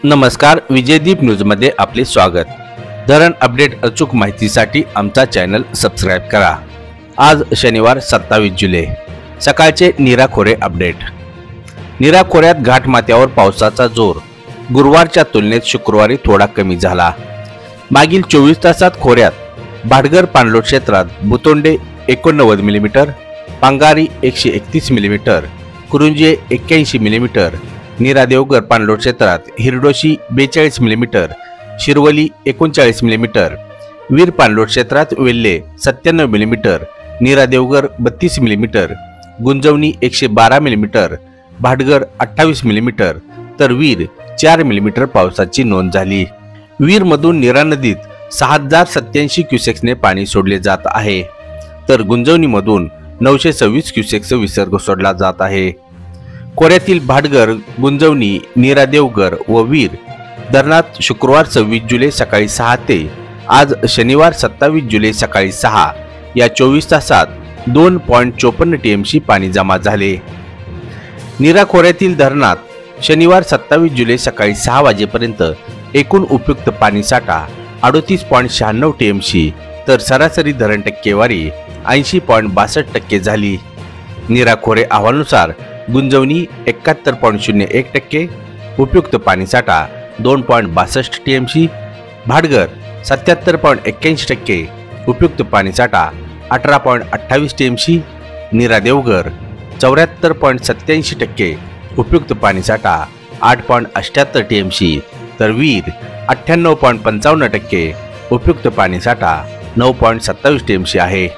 नमस्कार, विजयदीप न्यूजमध्ये आपले स्वागत। धरण अपडेट अचूक माहितीसाठी आमचा चॅनल सबस्क्राइब करा। आज शनिवार 27 जुलै सकाळचे नीरा खोरे अपडेट। नीरा खोऱ्यात घाटमाथ्यावर पावसाचा जोर गुरुवारच्या तुलनेत शुक्रवारी थोडा कमी झाला। मागील 24 तासात खोऱ्यात भाटघर पाणलोट क्षेत्रात भुतोंडे 89 millimetre, Pangari 131 millimetre, कुरुंजे 81 millimetre, Nira देवघर पाणलोट क्षेत्रात हिरडोशी 42 मिलीमीटर, शिरवली 39 मिलीमीटर, वीर पाणलोट क्षेत्रात वेल्हे 97 मिलीमीटर, नीरा देवघर 32 millimetre, Gunjavani 112 millimetre, Bhatghar 28 millimetre तर वीर 4 मिलीमीटर पावसाची नोंद झाली। वीर मधून नीरा नदीत 6087 क्युसेक्सने पाणी सोडले जात आहे, तर गुंजवणी मधून 926 क्युसेक्सचा विसर्ग सोडला जात आहे। खोऱ्यातील भाटघर, गुंजवणी, नीरा देवघर व वीर धरणात शुक्रवार 26 जुलै सकाळी 6 ते आज शनिवार 27 जुलै सकाळी 6 या 24 तासात 2.54 टीएमसी पाणी जमा झाले। नीरा खोऱ्यातील धरणात शनिवार 27 जुलै सकाळी 6 वाजेपर्यंत एकूण उपयुक्त पाणीसाठा 38.96 टीएमसी तर सरासरी धरण टक्केवारी 80.62% झाली। नीरा खोरे अहवालानुसार गुंजवणी 71.01%, उपयुक्त पाणीसाठा 2.62 टीएमसी, भाटघर 77.81%, उपयुक्त पाणीसाठा 18.28 टीएमसी, नीरा देवघर 74.87%, उपयुक्त पाणीसाठा 8.78 टीएमसी तर वीर 98.55%, उपयुक्त पाणीसाठा 9.27 टीएमसी आहे।